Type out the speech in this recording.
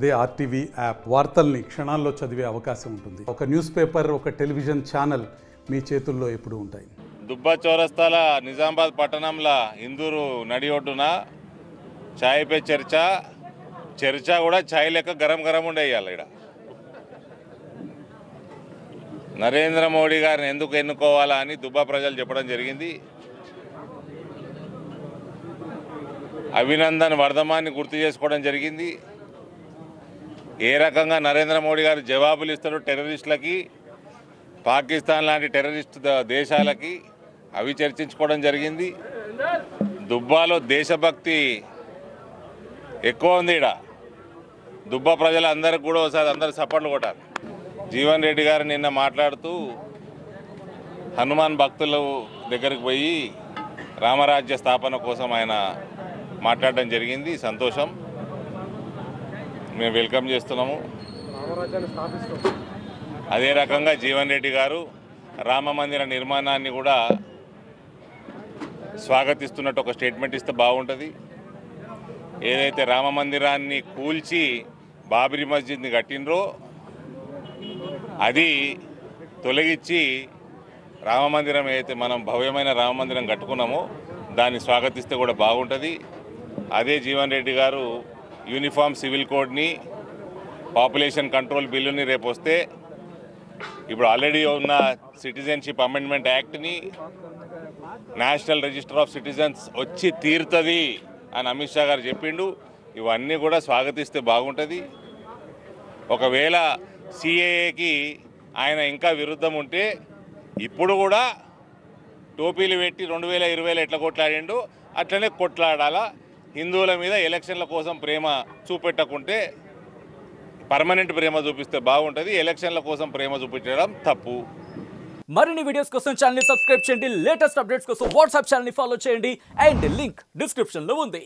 అదే RTV app వార్తల్ని క్షణాల్లో చదివే అవకాశం ఉంటుంది. ఒక న్యూస్ పేపర్, ఒక టెలివిజన్ ఛానల్ మీ చేతుల్లో ఎప్పుడూ ఉంటాయి. దుబ్బా చౌరస్తాల నిజామాబాద్ పట్టణంలో ఇందూరు నడి ఒడ్డున ఛాయ్ పే చర్చ కూడా ఛాయ్ లెక్క గరం ఉండేయాలి. ఇక్కడ నరేంద్ర మోడీ గారిని ఎందుకు ఎన్నుకోవాలా అని దుబ్బా ప్రజలు చెప్పడం జరిగింది. అభినందన్ వర్ధమాన్ని గుర్తు చేసుకోవడం జరిగింది. ఏ రకంగా నరేంద్ర మోడీ గారు జవాబులు ఇస్తారో టెర్రరిస్టులకి, పాకిస్తాన్ లాంటి టెర్రరిస్ట్ దేశాలకి అవి చర్చించుకోవడం జరిగింది. దుబ్బాలో దేశభక్తి ఎక్కువ ఉంది. ఇక్కడ దుబ్బా ప్రజలందరికీ కూడా ఒకసారి అందరు సపోర్ట్లు కొట్టారు. జీవన్ రెడ్డి గారు నిన్న మాట్లాడుతూ హనుమాన్ భక్తుల దగ్గరికి పోయి రామరాజ్య స్థాపన కోసం ఆయన మాట్లాడడం జరిగింది. సంతోషం, మేము వెల్కమ్ చేస్తున్నాము. అదే రకంగా జీవన్ రెడ్డి గారు రామ మందిర నిర్మాణాన్ని కూడా స్వాగతిస్తున్నట్టు ఒక స్టేట్మెంట్ ఇస్తే బాగుంటుంది. ఏదైతే రామ మందిరాన్ని కూల్చి బాబరీ మస్జిద్ని కట్టినరో అది తొలగించి రామ మందిరం ఏదైతే మనం భవ్యమైన రామ మందిరం కట్టుకున్నామో దాన్ని స్వాగతిస్తే కూడా బాగుంటుంది. అదే జీవన్ రెడ్డి గారు యూనిఫామ్ సివిల్ కోడ్ని, పాపులేషన్ కంట్రోల్ బిల్లుని రేపు వస్తే ఇప్పుడు ఆల్రెడీ ఉన్న సిటిజన్షిప్ అమెండ్మెంట్ యాక్ట్ని, నేషనల్ రిజిస్టర్ ఆఫ్ సిటిజన్స్ వచ్చి తీరుతుంది అని అమిత్ షా గారు చెప్పిండు. ఇవన్నీ కూడా స్వాగతిస్తే బాగుంటుంది. ఒకవేళ సిఏఏకి ఆయన ఇంకా విరుద్ధం ఉంటే ఇప్పుడు కూడా టోపీలు పెట్టి 2020లో ఎట్లా కొట్లాడిండు అట్లనే కొట్లాడాలా. హిందువుల మీద ఎలక్షన్ల కోసం ప్రేమ చూపెట్టకుంటే పర్మనెంట్ ప్రేమ చూపిస్తే బాగుంటుంది. ఎలక్షన్ల కోసం ప్రేమ చూపించడం తప్పు. మరిన్ని వీడియోస్ కోసం ఛానల్ ని సబ్స్క్రైబ్ చేయండి. లేటెస్ట్ అప్డేట్స్ కోసం వాట్సాప్ ఛానల్ ని ఫాలో చేయండి. అండ్ లింక్ డిస్క్రిప్షన్ లో ఉంది.